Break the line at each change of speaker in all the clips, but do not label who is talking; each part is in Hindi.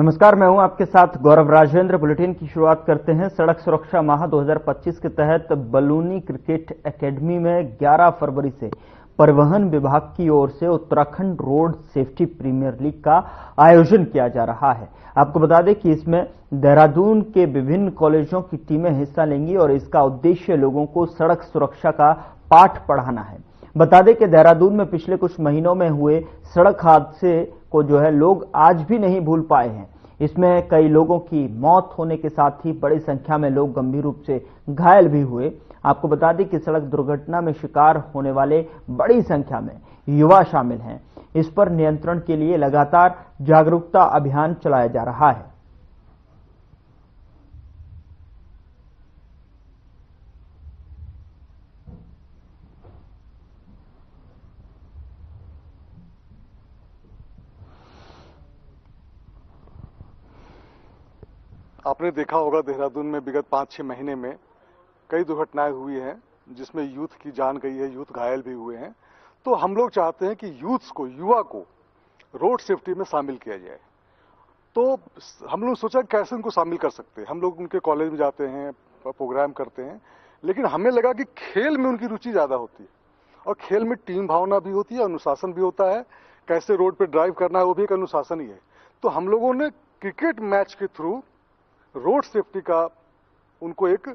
नमस्कार, मैं हूं आपके साथ गौरव राजेंद्र। बुलेटिन की शुरुआत करते हैं। सड़क सुरक्षा माह 2025 के तहत बलूनी क्रिकेट एकेडमी में 11 फरवरी से परिवहन विभाग की ओर से Uttarakhand road safety premier league का आयोजन किया जा रहा है। आपको बता दें कि इसमें देहरादून के विभिन्न कॉलेजों की टीमें हिस्सा लेंगी और इसका उद्देश्य लोगों को सड़क सुरक्षा का पाठ पढ़ाना है। बता दें कि देहरादून में पिछले कुछ महीनों में हुए सड़क हादसे को लोग आज भी नहीं भूल पाए हैं। इसमें कई लोगों की मौत होने के साथ ही बड़ी संख्या में लोग गंभीर रूप से घायल भी हुए। आपको बता दें कि सड़क दुर्घटना में शिकार होने वाले बड़ी संख्या में युवा शामिल हैं। इस पर नियंत्रण के लिए लगातार जागरूकता अभियान चलाया जा रहा है।
आपने देखा होगा देहरादून में विगत 5-6 महीने में कई दुर्घटनाएं हुई हैं जिसमें यूथ की जान गई है, यूथ घायल भी हुए हैं। तो हम लोग चाहते हैं कि युवा को रोड सेफ्टी में शामिल किया जाए। तो हम लोग सोचा कैसे उनको शामिल कर सकते हैं। हम लोग उनके कॉलेज में जाते हैं, प्रोग्राम करते हैं, लेकिन हमें लगा कि खेल में उनकी रुचि ज्यादा होती है और खेल में टीम भावना भी होती है, अनुशासन भी होता है। कैसे रोड पे ड्राइव करना है वो भी एक अनुशासन ही है। तो हम लोगों ने क्रिकेट मैच के थ्रू रोड सेफ्टी का उनको एक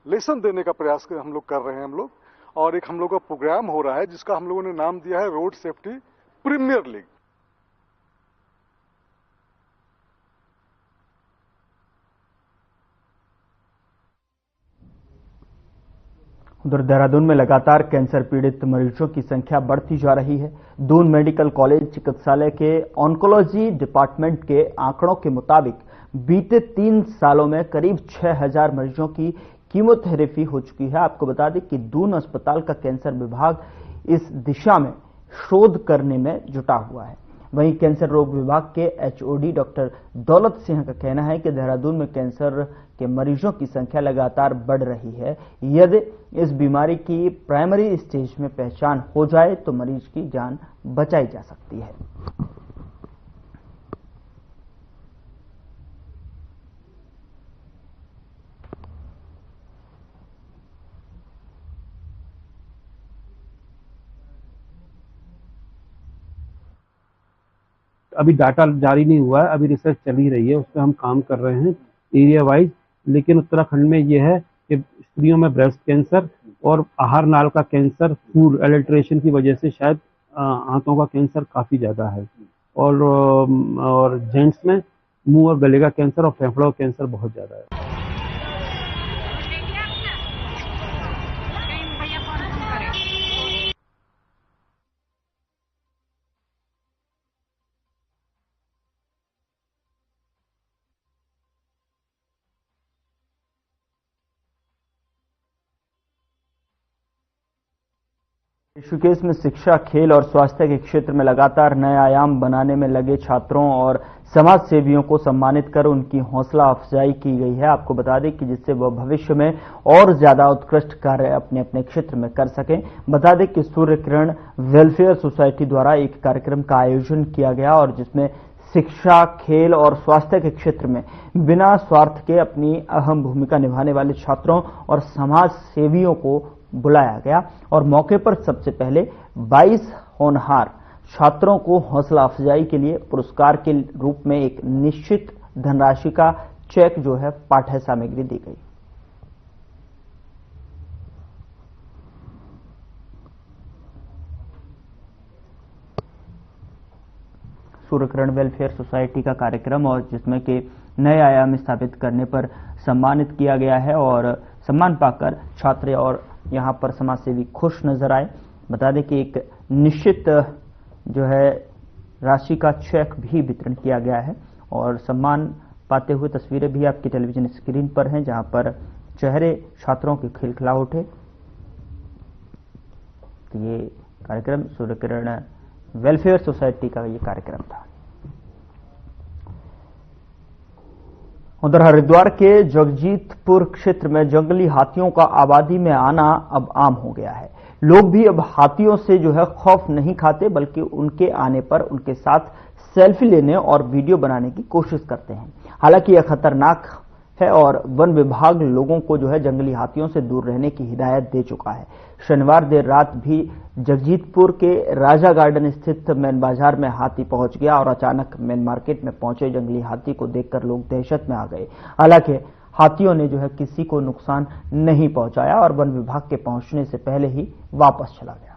लेसन देने का प्रयास हम लोग कर रहे हैं। और एक हम लोग का प्रोग्राम हो रहा है जिसका हम लोगों ने नाम दिया है रोड सेफ्टी प्रीमियर लीग।
उधर देहरादून में लगातार कैंसर पीड़ित मरीजों की संख्या बढ़ती जा रही है। दून मेडिकल कॉलेज चिकित्सालय के ऑन्कोलॉजी डिपार्टमेंट के आंकड़ों के मुताबिक बीते 3 सालों में करीब 6000 मरीजों की कीमोथेरेपी हो चुकी है। आपको बता दें कि दून अस्पताल का कैंसर विभाग इस दिशा में शोध करने में जुटा हुआ है। वहीं कैंसर रोग विभाग के एचओडी डॉक्टर दौलत सिंह का कहना है कि देहरादून में कैंसर के मरीजों की संख्या लगातार बढ़ रही है। यदि इस बीमारी की प्राइमरी स्टेज में पहचान हो जाए तो मरीज की जान बचाई जा सकती है।
अभी डाटा जारी नहीं हुआ है, अभी रिसर्च चल ही रही है, उस पर हम काम कर रहे हैं एरिया वाइज। लेकिन उत्तराखंड में यह है कि स्त्रियों में ब्रेस्ट कैंसर और आहार नाल का कैंसर फूड एडल्ट्रेशन की वजह से शायद आंतों का कैंसर काफी ज्यादा है। और जेंट्स में मुंह और गले का कैंसर और फेफड़ों का कैंसर बहुत ज्यादा है।
ऋषिकेश में शिक्षा, खेल और स्वास्थ्य के क्षेत्र में लगातार नए आयाम बनाने में लगे छात्रों और समाज सेवियों को सम्मानित कर उनकी हौसला अफजाई की गई है। आपको बता दें कि जिससे वह भविष्य में और ज्यादा उत्कृष्ट कार्य अपने अपने क्षेत्र में कर सकें। बता दें कि सूर्य किरण वेलफेयर सोसाइटी द्वारा एक कार्यक्रम का आयोजन किया गया और जिसमें शिक्षा, खेल और स्वास्थ्य के क्षेत्र में बिना स्वार्थ के अपनी अहम भूमिका निभाने वाले छात्रों और समाज सेवियों को बुलाया गया और मौके पर सबसे पहले 22 होनहार छात्रों को हौसला अफजाई के लिए पुरस्कार के रूप में एक निश्चित धनराशि का चेक पाठ्य सामग्री दी गई। सूर्यकिरण वेलफेयर सोसाइटी का कार्यक्रम और जिसमें कि नए आयाम स्थापित करने पर सम्मानित किया गया है और सम्मान पाकर छात्र और यहां पर समाज सेवी खुश नजर आए। बता दें कि एक निश्चित राशि का चेक भी वितरण किया गया है और सम्मान पाते हुए तस्वीरें भी आपकी टेलीविजन स्क्रीन पर हैं, जहां पर चेहरे छात्रों के खिलखिला उठे। तो ये कार्यक्रम सूर्यकिरण वेलफेयर सोसाइटी का ये कार्यक्रम था। उधर हरिद्वार के जगजीतपुर क्षेत्र में जंगली हाथियों का आबादी में आना अब आम हो गया है। लोग भी अब हाथियों से जो है खौफ नहीं खाते, बल्कि उनके आने पर उनके साथ सेल्फी लेने और वीडियो बनाने की कोशिश करते हैं। हालांकि यह खतरनाक है और वन विभाग लोगों को जो है जंगली हाथियों से दूर रहने की हिदायत दे चुका है। शनिवार देर रात भी जगजीतपुर के राजा गार्डन स्थित मेन बाजार में हाथी पहुंच गया और अचानक मेन मार्केट में पहुंचे जंगली हाथी को देखकर लोग दहशत में आ गए। हालांकि हाथियों ने जो है किसी को नुकसान नहीं पहुंचाया और वन विभाग के पहुंचने से पहले ही वापस चला गया।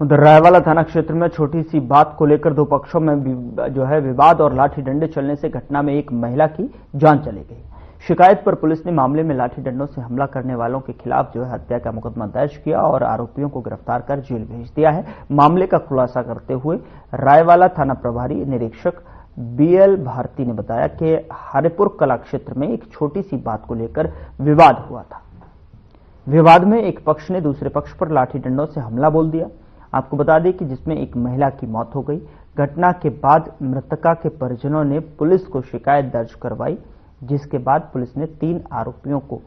उधर रायवाला थाना क्षेत्र में छोटी सी बात को लेकर दो पक्षों में जो है विवाद और लाठी डंडे चलने से घटना में एक महिला की जान चली गई। शिकायत पर पुलिस ने मामले में लाठी डंडों से हमला करने वालों के खिलाफ जो है हत्या का मुकदमा दर्ज किया और आरोपियों को गिरफ्तार कर जेल भेज दिया है। मामले का खुलासा करते हुए रायवाला थाना प्रभारी निरीक्षक बीएल भारती ने बताया कि हरिपुर कला क्षेत्र में एक छोटी सी बात को लेकर विवाद हुआ था। विवाद में एक पक्ष ने दूसरे पक्ष पर लाठी डंडों से हमला बोल दिया। आपको बता दें कि जिसमें एक महिला की मौत हो गई। घटना के बाद मृतका के परिजनों ने पुलिस को शिकायत दर्ज करवाई, जिसके बाद पुलिस ने 3 आरोपियों को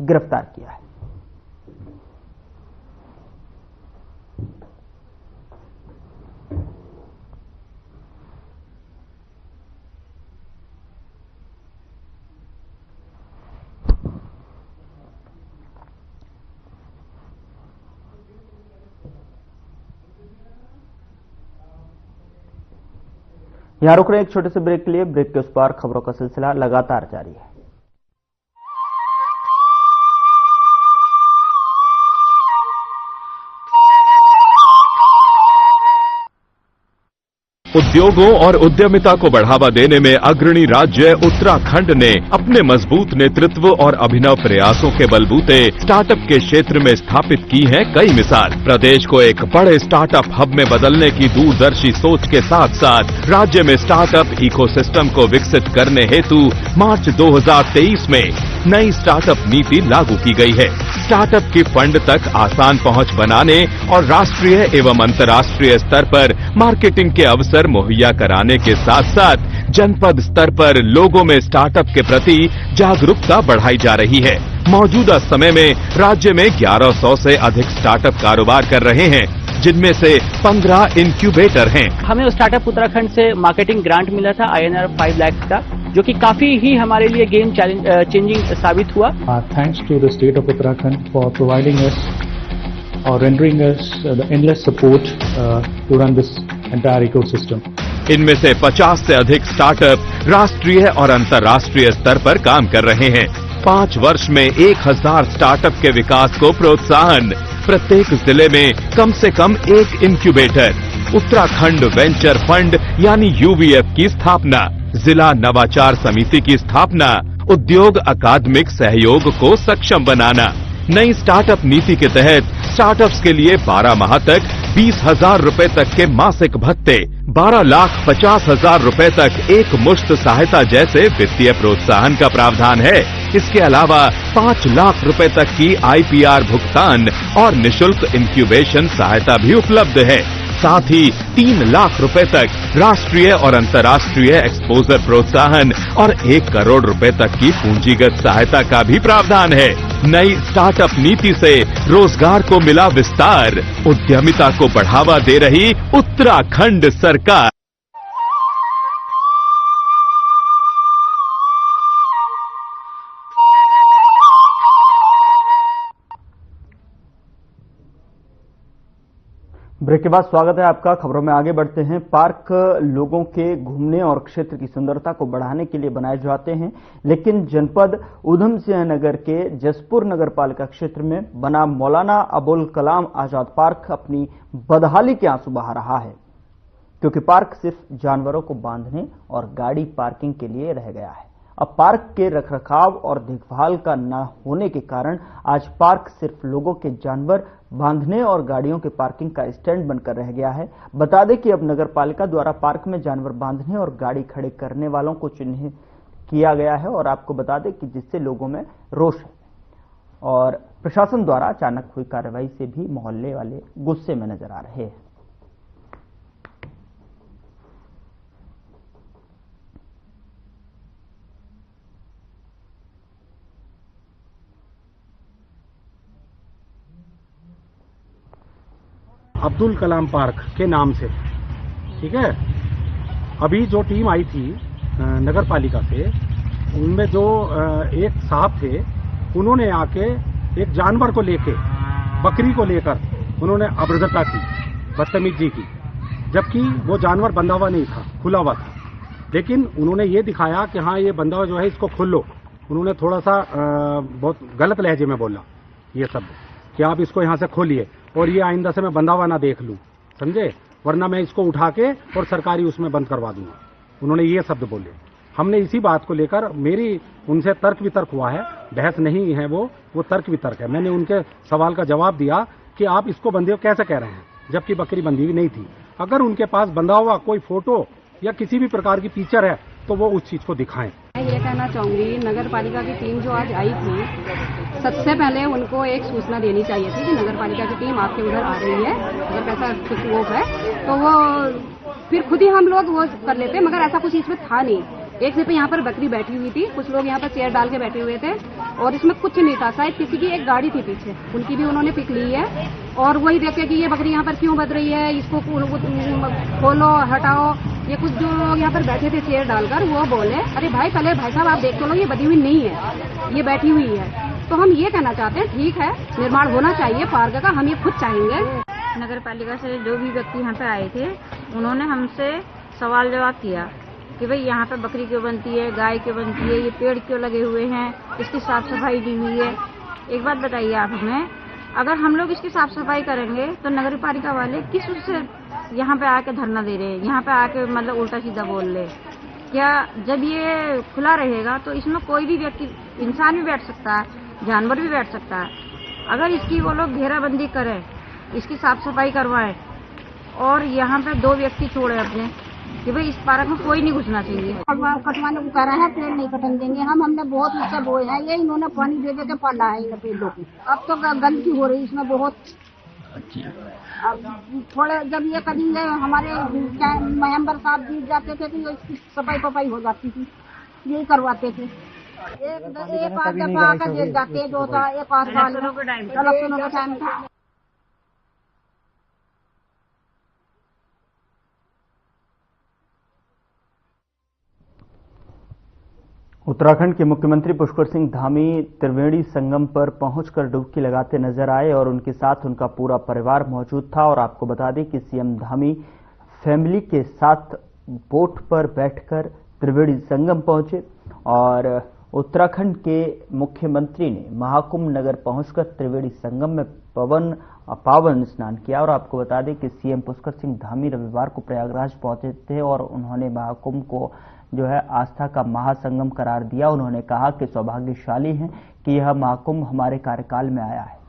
गिरफ्तार किया है। यहां रुक रहे एक छोटे से ब्रेक के लिए। ब्रेक के उस पार खबरों का सिलसिला लगातार जारी है।
उद्योगों और उद्यमिता को बढ़ावा देने में अग्रणी राज्य उत्तराखंड ने अपने मजबूत नेतृत्व और अभिनव प्रयासों के बलबूते स्टार्टअप के क्षेत्र में स्थापित की हैं कई मिसाल। प्रदेश को एक बड़े स्टार्टअप हब में बदलने की दूरदर्शी सोच के साथ साथ राज्य में स्टार्टअप इकोसिस्टम को विकसित करने हेतु मार्च 2023 में नई स्टार्टअप नीति लागू की गई है। स्टार्टअप की फंड तक आसान पहुंच बनाने और राष्ट्रीय एवं अंतर्राष्ट्रीय स्तर पर मार्केटिंग के अवसर मुहैया कराने के साथ साथ जनपद स्तर पर लोगों में स्टार्टअप के प्रति जागरूकता बढ़ाई जा रही है। मौजूदा समय में राज्य में 1100 से अधिक स्टार्टअप कारोबार कर रहे हैं, जिनमें से 15 इंक्यूबेटर हैं।
हमें स्टार्टअप उत्तराखंड से मार्केटिंग ग्रांट मिला था INR 5 लाख का, जो कि काफी ही हमारे लिए गेम चेंजिंग साबित हुआ।
Thanks to the state of Uttarakhand for providing us or rendering us the endless support to run this entire ecosystem.
इनमें से 50 से अधिक स्टार्टअप राष्ट्रीय और अंतर्राष्ट्रीय स्तर पर काम कर रहे हैं। 5 वर्ष में 1000 स्टार्टअप के विकास को प्रोत्साहन। प्रत्येक जिले में कम से कम एक इंक्यूबेटर। उत्तराखंड वेंचर फंड यानी UVF की स्थापना। जिला नवाचार समिति की स्थापना। उद्योग अकादमिक सहयोग को सक्षम बनाना। नई स्टार्टअप नीति के तहत स्टार्टअप्स के लिए 12 माह तक 20,000 रुपए तक के मासिक भत्ते, 12,50,000 रुपए तक एक मुश्त सहायता जैसे वित्तीय प्रोत्साहन का प्रावधान है। इसके अलावा 5 लाख रुपए तक की IPR भुगतान और निशुल्क इंक्यूबेशन सहायता भी उपलब्ध है। साथ ही 3 लाख रुपए तक राष्ट्रीय और अंतर्राष्ट्रीय एक्सपोजर प्रोत्साहन और 1 करोड़ रुपए तक की पूंजीगत सहायता का भी प्रावधान है। नई स्टार्टअप नीति से रोजगार को मिला विस्तार। उद्यमिता को बढ़ावा दे रही उत्तराखंड सरकार।
ब्रेक के बाद स्वागत है आपका। खबरों में आगे बढ़ते हैं। पार्क लोगों के घूमने और क्षेत्र की सुंदरता को बढ़ाने के लिए बनाए जाते हैं, लेकिन जनपद ऊधम सिंह नगर के जसपुर नगर पालिका क्षेत्र में बना मौलाना अबुल कलाम आजाद पार्क अपनी बदहाली के आंसू बहा रहा है, क्योंकि पार्क सिर्फ जानवरों को बांधने और गाड़ी पार्किंग के लिए रह गया है। अब पार्क के रखरखाव और देखभाल का न होने के कारण आज पार्क सिर्फ लोगों के जानवर बांधने और गाड़ियों के पार्किंग का स्टैंड बनकर रह गया है। बता दें कि अब नगर पालिका द्वारा पार्क में जानवर बांधने और गाड़ी खड़े करने वालों को चिन्हित किया गया है। और आपको बता दें कि जिससे लोगों में रोष है और प्रशासन द्वारा अचानक हुई कार्रवाई से भी मोहल्ले वाले गुस्से में नजर आ रहे हैं।
अब्दुल कलाम पार्क के नाम से, ठीक है। अभी जो टीम आई थी नगर पालिका से, उनमें जो एक साहब थे, उन्होंने आके एक जानवर को लेके, बकरी को लेकर उन्होंने अभद्रता की, बदतमीजी की, जबकि वो जानवर बंधा हुआ नहीं था, खुला हुआ था। लेकिन उन्होंने ये दिखाया कि हाँ ये बंधा हुआ जो है इसको खोल लो। उन्होंने थोड़ा सा बहुत गलत लहजे में बोला ये सब कि आप इसको यहाँ से खोलिए और ये आइंदा से मैं बंधा हुआ ना देख लूं, समझे, वरना मैं इसको उठा के और सरकारी उसमें बंद करवा दूंगा। उन्होंने ये शब्द बोले। हमने इसी बात को लेकर, मेरी उनसे तर्क वितर्क हुआ है, बहस नहीं है वो तर्क वितर्क है। मैंने उनके सवाल का जवाब दिया कि आप इसको बंधे हो कैसे कह रहे हैं, जबकि बकरी बंधी हुई नहीं थी। अगर उनके पास बंधा हुआ कोई फोटो या किसी भी प्रकार की पिक्चर है तो वो उस चीज को दिखाएं।
मैं ये कहना चाहूंगी, नगर पालिका की टीम जो आज आई थी, सबसे पहले उनको एक सूचना देनी चाहिए थी कि नगर पालिका की टीम आपके उधर आ रही है। अगर ऐसा कुछ वो है तो वो फिर खुद ही हम लोग वो कर लेते, मगर ऐसा कुछ इसमें था नहीं। एक सिर्फ यहाँ पर बकरी बैठी हुई थी, कुछ लोग यहाँ पर चेयर डाल के बैठे हुए थे और इसमें कुछ नहीं था। शायद किसी की एक गाड़ी थी पीछे, उनकी भी उन्होंने पिक ली है और वही देखे कि ये बकरी यहाँ पर क्यों बज रही है, इसको खोलो, हटाओ। ये कुछ जो लोग यहाँ पर बैठे थे चेयर डालकर, वो बोले अरे भाई पहले भाई साहब आप देख तो लो, ये बधी हुई नहीं है, ये बैठी हुई है। तो हम ये कहना चाहते हैं, ठीक है निर्माण होना चाहिए पार्क का, हम ये खुद चाहेंगे।
नगर पालिका से जो भी व्यक्ति यहाँ पे आए थे, उन्होंने हमसे सवाल जवाब किया कि भाई यहाँ पे बकरी क्यों बनती है, गाय क्यों बनती है, ये पेड़ क्यों लगे हुए हैं, इसकी साफ सफाई नहीं हुई है। एक बात बताइए आप हमें, अगर हम लोग इसकी साफ सफाई करेंगे तो नगर पालिका वाले किस उससे यहाँ पे आके धरना दे रहे हैं, यहाँ पे आके मतलब उल्टा सीधा बोल रहे। क्या जब ये खुला रहेगा तो इसमें कोई भी व्यक्ति, इंसान भी बैठ सकता है, जानवर भी बैठ सकता है। अगर इसकी वो लोग घेराबंदी करें, इसकी साफ सफाई करवाएं और यहाँ पे 2 व्यक्ति छोड़े अपने कि भाई इस पार्क में कोई नहीं घुसना चाहिए।
कटवाने को कह रहे हैं, पेड़ नहीं कटन देंगे हमने बहुत उससे बोए हैं, ये इन्होंने पानी दे के पाला है इन पेड़ों को। अब तो गंदगी हो रही इसमें बहुत। अब थोड़े जब ये करेंगे, हमारे मेंबर साहब जीत जाते थे तो इसकी सफाई पफाई हो जाती थी, यही करवाते थे। एक आध दफा आकर देख जाते, 2 साल, एक आध साल इलेक्शनों का टाइम था।
उत्तराखंड के मुख्यमंत्री पुष्कर सिंह धामी त्रिवेणी संगम पर पहुंचकर डुबकी लगाते नजर आए और उनके साथ उनका पूरा परिवार मौजूद था। और आपको बता दें कि सीएम धामी फैमिली के साथ बोट पर बैठकर त्रिवेणी संगम पहुंचे और उत्तराखंड के मुख्यमंत्री ने महाकुंभ नगर पहुंचकर त्रिवेणी संगम में पावन स्नान किया। और आपको बता दें कि सीएम पुष्कर सिंह धामी रविवार को प्रयागराज पहुंचे थे और उन्होंने महाकुंभ को जो है आस्था का महासंगम करार दिया। उन्होंने कहा कि सौभाग्यशाली हैं कि यह महाकुंभ हमारे कार्यकाल में आया है।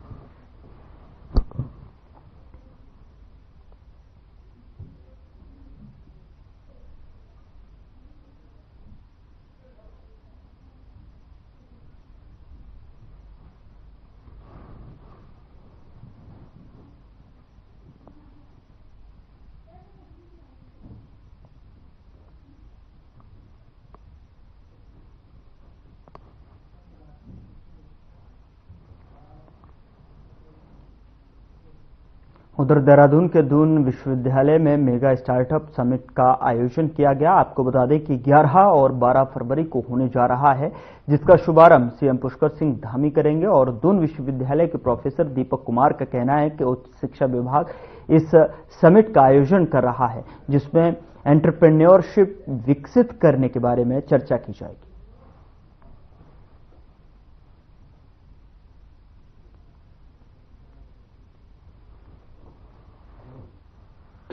उधर देहरादून के दून विश्वविद्यालय में मेगा स्टार्टअप समिट का आयोजन किया गया। आपको बता दें कि 11 और 12 फरवरी को होने जा रहा है, जिसका शुभारंभ सीएम पुष्कर सिंह धामी करेंगे। और दून विश्वविद्यालय के प्रोफेसर दीपक कुमार का कहना है कि उच्च शिक्षा विभाग इस समिट का आयोजन कर रहा है, जिसमें एंटरप्रेन्योरशिप विकसित करने के बारे में चर्चा की जाएगी।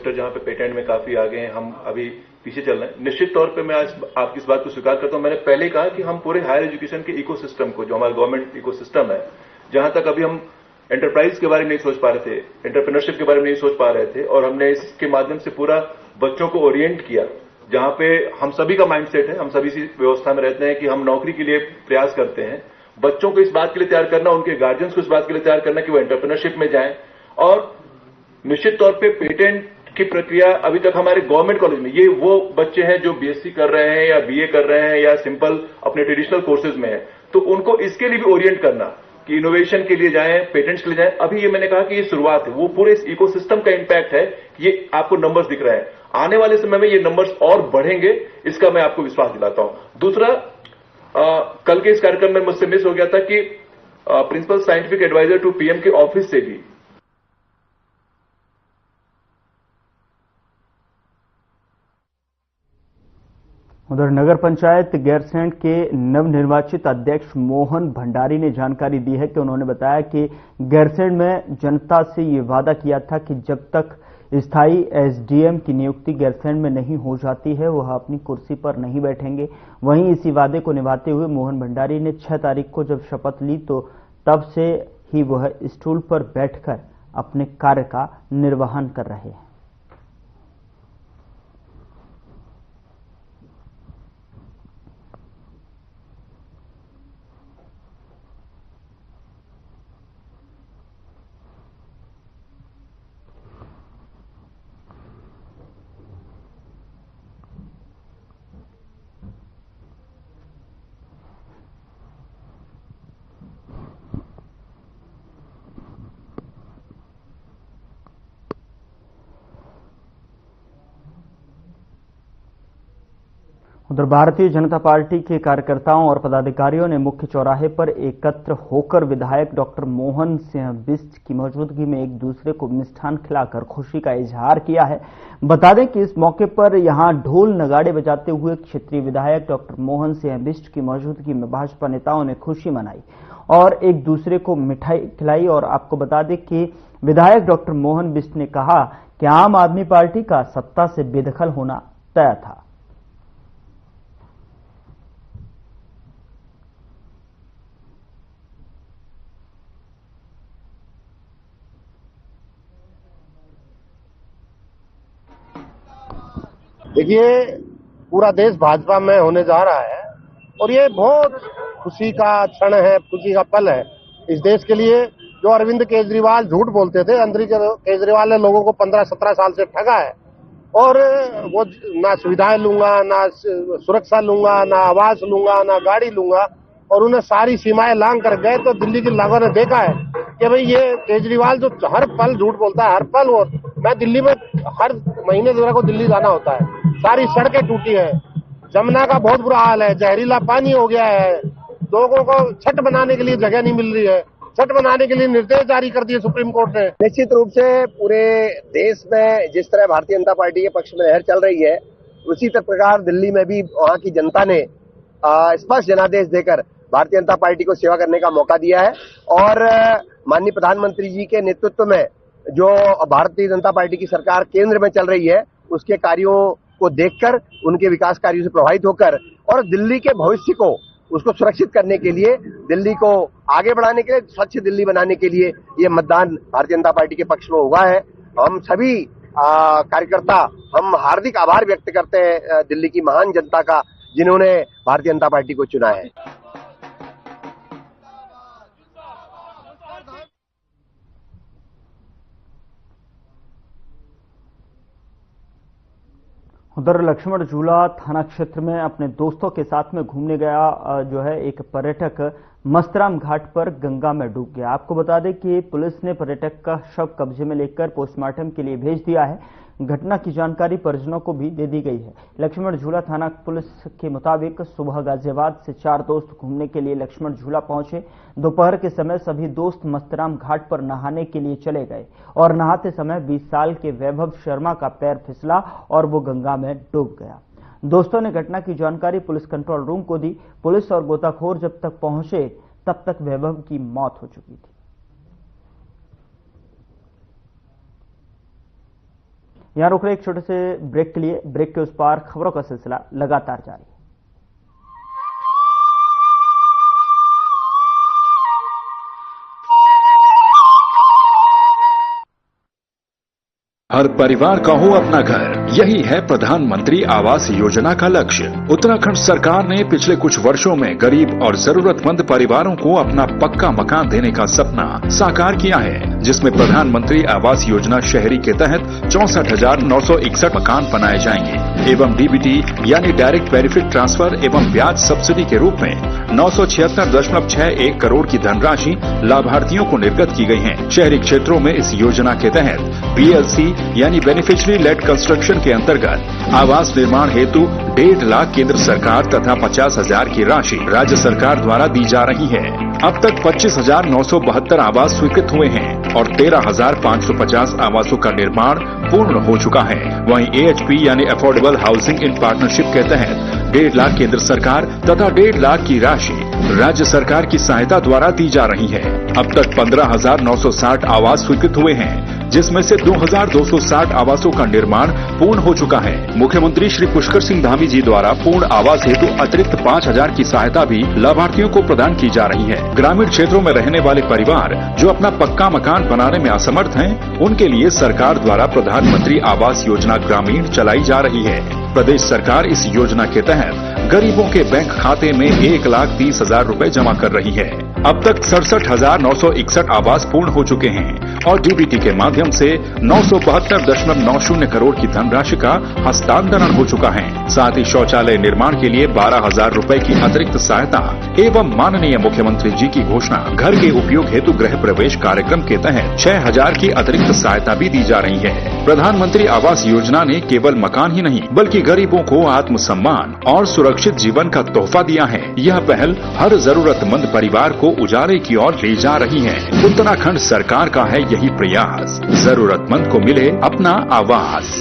जहां पे पेटेंट में काफी आगे हैं, हम अभी पीछे चल रहे हैं। निश्चित तौर पे मैं आज आपकी इस बात को स्वीकार करता हूं। मैंने पहले कहा कि हम पूरे हायर एजुकेशन के इकोसिस्टम को, जो हमारा गवर्नमेंट इकोसिस्टम है, जहां तक अभी हम एंटरप्राइज के बारे में नहीं सोच पा रहे थे, एंटरप्रेन्योरशिप के बारे में नहीं सोच पा रहे थे, और हमने इसके माध्यम से पूरा बच्चों को ओरिएंट किया जहां पे हम सभी का माइंडसेट है, हम सभी इसी व्यवस्था में रहते हैं कि हम नौकरी के लिए प्रयास करते हैं। बच्चों को इस बात के लिए तैयार करना, उनके गार्जियंस को इस बात के लिए तैयार करना कि वो एंटरप्रेन्योरशिप में जाएं। और निश्चित तौर पे पेटेंट की प्रक्रिया अभी तक हमारे गवर्नमेंट कॉलेज में, ये वो बच्चे हैं जो बीएससी कर रहे हैं या बीए कर रहे हैं या सिंपल अपने ट्रेडिशनल कोर्सेज में है, तो उनको इसके लिए भी ओरिएंट करना कि इनोवेशन के लिए जाएं, पेटेंट्स के लिए जाएं। अभी ये मैंने कहा कि ये शुरुआत है, वो पूरे इस इकोसिस्टम का इंपैक्ट है। ये आपको नंबर्स दिख रहे हैं, आने वाले समय में ये नंबर्स और बढ़ेंगे, इसका मैं आपको विश्वास दिलाता हूं। दूसरा, कल के इस कार्यक्रम में मुझसे मिस हो गया था कि principal scientific adviser to PM के ऑफिस से भी
उधर नगर पंचायत गैरसैंण के नवनिर्वाचित अध्यक्ष मोहन भंडारी ने जानकारी दी है कि उन्होंने बताया कि गैरसैंण में जनता से ये वादा किया था कि जब तक स्थायी एसडीएम की नियुक्ति गैरसैंण में नहीं हो जाती है वह अपनी कुर्सी पर नहीं बैठेंगे। वहीं इसी वादे को निभाते हुए मोहन भंडारी ने 6 तारीख को जब शपथ ली तो तब से ही वह स्टूल पर बैठकर अपने कार्य का निर्वहन कर रहे हैं। उधर भारतीय जनता पार्टी के कार्यकर्ताओं और पदाधिकारियों ने मुख्य चौराहे पर एकत्र होकर विधायक डॉक्टर मोहन सिंह बिष्ट की मौजूदगी में एक दूसरे को मिष्ठान खिलाकर खुशी का इजहार किया है। बता दें कि इस मौके पर यहां ढोल नगाड़े बजाते हुए क्षेत्रीय विधायक डॉक्टर मोहन सिंह बिष्ट की मौजूदगी में भाजपा नेताओं ने खुशी मनाई और एक दूसरे को मिठाई खिलाई। और आपको बता दें कि विधायक डॉक्टर मोहन बिष्ट ने कहा कि आम आदमी पार्टी का सत्ता से बेदखल होना तय था।
देखिए, पूरा देश भाजपा में होने जा रहा है और ये बहुत खुशी का क्षण है, खुशी का पल है इस देश के लिए। जो अरविंद केजरीवाल झूठ बोलते थे, अंदर केजरीवाल ने लोगों को 15-17 साल से ठगा है और वो ना सुविधाएं लूंगा, ना सुरक्षा लूंगा, ना आवास लूंगा, ना गाड़ी लूंगा, और उन्हें सारी सीमाएं लांग कर गए। तो दिल्ली के लोगों ने देखा है कि भाई ये केजरीवाल जो हर पल झूठ बोलता है, हर पल। वो मैं दिल्ली में हर महीने मेरे को दिल्ली जाना होता है, सारी सड़कें टूटी है, जमुना का बहुत बुरा हाल है, जहरीला पानी हो गया है, लोगों को छठ बनाने के लिए जगह नहीं मिल रही है, छठ बनाने के लिए निर्देश जारी कर दिए सुप्रीम कोर्ट ने।
निश्चित रूप से पूरे देश में जिस तरह भारतीय जनता पार्टी के पक्ष में लहर चल रही है, उसी प्रकार दिल्ली में भी वहां की जनता ने स्पष्ट जनादेश देकर भारतीय जनता पार्टी को सेवा करने का मौका दिया है। और माननीय प्रधानमंत्री जी के नेतृत्व में जो भारतीय जनता पार्टी की सरकार केंद्र में चल रही है, उसके कार्यों को देखकर, उनके विकास कार्यों से प्रभावित होकर और दिल्ली के भविष्य को उसको सुरक्षित करने के लिए, दिल्ली को आगे बढ़ाने के लिए, स्वच्छ दिल्ली बनाने के लिए ये मतदान भारतीय जनता पार्टी के पक्ष में हुआ है। हम सभी कार्यकर्ता हम हार्दिक आभार व्यक्त करते हैं दिल्ली की महान जनता का, जिन्होंने भारतीय जनता पार्टी को चुना है।
उधर लक्ष्मण झूला थाना क्षेत्र में अपने दोस्तों के साथ में घूमने गया जो है एक पर्यटक मस्तराम घाट पर गंगा में डूब गया। आपको बता दें कि पुलिस ने पर्यटक का शव कब्जे में लेकर पोस्टमार्टम के लिए भेज दिया है। घटना की जानकारी परिजनों को भी दे दी गई है। लक्ष्मण झूला थाना पुलिस के मुताबिक सुबह गाजियाबाद से 4 दोस्त घूमने के लिए लक्ष्मण झूला पहुंचे। दोपहर के समय सभी दोस्त मस्तराम घाट पर नहाने के लिए चले गए और नहाते समय 20 साल के वैभव शर्मा का पैर फिसला और वो गंगा में डूब गया। दोस्तों ने घटना की जानकारी पुलिस कंट्रोल रूम को दी। पुलिस और गोताखोर जब तक पहुंचे तब तक वैभव की मौत हो चुकी थी। यहां रुक रहे एक छोटे से ब्रेक के लिए। ब्रेक के उस पार खबरों का सिलसिला लगातार जारी है।
हर परिवार का हो अपना घर, यही है प्रधानमंत्री आवास योजना का लक्ष्य। उत्तराखंड सरकार ने पिछले कुछ वर्षों में गरीब और जरूरतमंद परिवारों को अपना पक्का मकान देने का सपना साकार किया है, जिसमें प्रधानमंत्री आवास योजना शहरी के तहत 64,961 मकान बनाए जाएंगे एवं डीबीटी यानी डायरेक्ट बेनिफिट ट्रांसफर एवं ब्याज सब्सिडी के रूप में 976.61 करोड़ की धनराशि लाभार्थियों को निर्गत की गई है। शहरी क्षेत्रों में इस योजना के तहत BLC यानी बेनिफिशियरी लेड कंस्ट्रक्शन के अंतर्गत आवास निर्माण हेतु 1.5 लाख केंद्र सरकार तथा 50,000 की राशि राज्य सरकार द्वारा दी जा रही है। अब तक 25,972 आवास स्वीकृत हुए हैं और 13,550 आवासों का निर्माण पूर्ण हो चुका है। वहीं AHP यानी अफोर्डेबल हाउसिंग इन पार्टनरशिप के तहत 1.5 लाख केंद्र सरकार तथा 1.5 लाख की राशि राज्य सरकार की सहायता द्वारा दी जा रही है। अब तक 15,960 आवास स्वीकृत हुए हैं, जिसमें से 2,260 आवासों का निर्माण पूर्ण हो चुका है। मुख्यमंत्री श्री पुष्कर सिंह धामी जी द्वारा पूर्ण आवास हेतु अतिरिक्त 5,000 की सहायता भी लाभार्थियों को प्रदान की जा रही है। ग्रामीण क्षेत्रों में रहने वाले परिवार जो अपना पक्का मकान बनाने में असमर्थ हैं, उनके लिए सरकार द्वारा प्रधानमंत्री आवास योजना ग्रामीण चलाई जा रही है। प्रदेश सरकार इस योजना के तहत गरीबों के बैंक खाते में 1,30,000 रुपए जमा कर रही है। अब तक 67,961 आवास पूर्ण हो चुके हैं और डीबीटी के माध्यम से 972.90 करोड़ की धनराशि का हस्तांतरण हो चुका है। साथ ही शौचालय निर्माण के लिए 12,000 रुपए की अतिरिक्त सहायता एवं माननीय मुख्यमंत्री जी की घोषणा घर के उपयोग हेतु गृह प्रवेश कार्यक्रम के तहत 6,000 की अतिरिक्त सहायता भी दी जा रही है। प्रधानमंत्री आवास योजना ने केवल मकान ही नहीं बल्कि गरीबों को आत्मसम्मान और सुरक्षित जीवन का तोहफा दिया है। यह पहल हर जरूरतमंद परिवार को उजाले की ओर ले जा रही है। उत्तराखंड सरकार का है यही प्रयास, जरूरतमंद को मिले अपना आवास।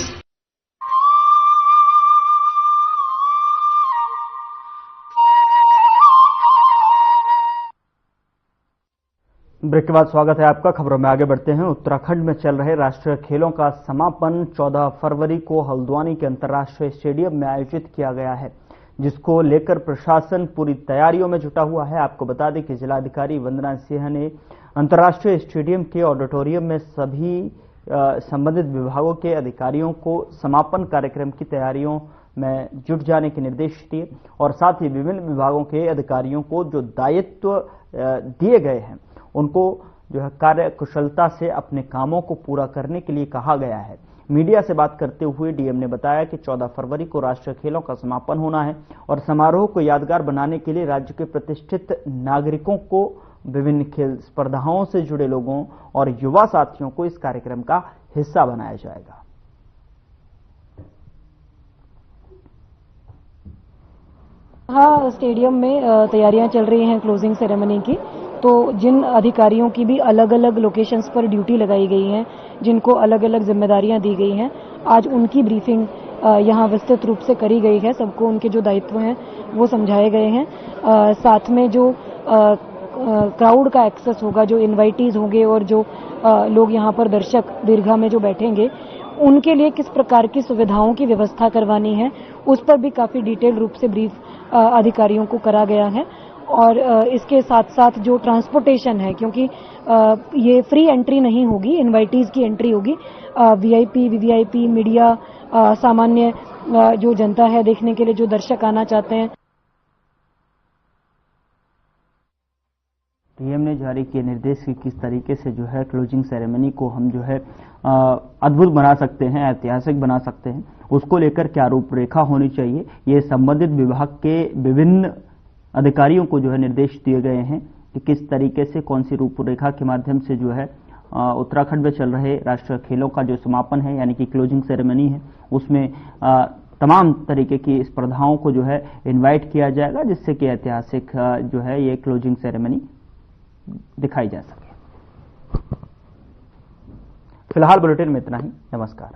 ब्रेक के बाद स्वागत है आपका। खबरों में आगे बढ़ते हैं। उत्तराखंड में चल रहे राष्ट्रीय खेलों का समापन 14 फरवरी को हल्द्वानी के अंतर्राष्ट्रीय स्टेडियम में आयोजित किया गया है, जिसको लेकर प्रशासन पूरी तैयारियों में जुटा हुआ है। आपको बता दें कि जिलाधिकारी वंदना सिंह ने अंतर्राष्ट्रीय स्टेडियम के ऑडिटोरियम में सभी संबंधित विभागों के अधिकारियों को समापन कार्यक्रम की तैयारियों में जुट जाने के निर्देश दिए और साथ ही विभिन्न विभागों के अधिकारियों को जो दायित्व दिए गए हैं उनको जो है कार्य कुशलता से अपने कामों को पूरा करने के लिए कहा गया है। मीडिया से बात करते हुए डीएम ने बताया कि 14 फरवरी को राष्ट्रीय खेलों का समापन होना है और समारोह को यादगार बनाने के लिए राज्य के प्रतिष्ठित नागरिकों को, विभिन्न खेल स्पर्धाओं से जुड़े लोगों और युवा साथियों को इस कार्यक्रम का हिस्सा बनाया जाएगा।
हाँ, स्टेडियम में तैयारियां चल रही हैं क्लोजिंग सेरेमनी की। तो जिन अधिकारियों की भी अलग अलग लोकेशंस पर ड्यूटी लगाई गई है, जिनको अलग अलग जिम्मेदारियां दी गई हैं, आज उनकी ब्रीफिंग यहाँ विस्तृत रूप से करी गई है। सबको उनके जो दायित्व हैं वो समझाए गए हैं। साथ में जो क्राउड का एक्सेस होगा, जो इन्वाइटीज होंगे और जो लोग यहाँ पर दर्शक दीर्घा में जो बैठेंगे, उनके लिए किस प्रकार की सुविधाओं की व्यवस्था करवानी है, उस पर भी काफी डिटेल रूप से ब्रीफ अधिकारियों को करा गया है। और इसके साथ साथ जो ट्रांसपोर्टेशन है, क्योंकि ये फ्री एंट्री नहीं होगी, इन्वाइटीज की एंट्री होगी। वीआईपी, वीवीआईपी, मीडिया, सामान्य जो जनता है देखने के लिए, जो दर्शक आना चाहते हैं।
डीएम ने जारी किए निर्देश कि किस तरीके से जो है क्लोजिंग सेरेमनी को हम जो है अद्भुत बना सकते हैं, ऐतिहासिक बना सकते हैं, उसको लेकर क्या रूपरेखा होनी चाहिए, ये संबंधित विभाग के विभिन्न अधिकारियों को जो है निर्देश दिए गए हैं कि किस तरीके से कौन सी रूपरेखा के माध्यम से जो है उत्तराखंड में चल रहे राष्ट्रीय खेलों का जो समापन है यानी कि क्लोजिंग सेरेमनी है, उसमें तमाम तरीके की स्पर्धाओं को जो है इनवाइट किया जाएगा, जिससे कि ऐतिहासिक जो है ये क्लोजिंग सेरेमनी दिखाई जा सके। फिलहाल बुलेटिन में इतना ही। नमस्कार।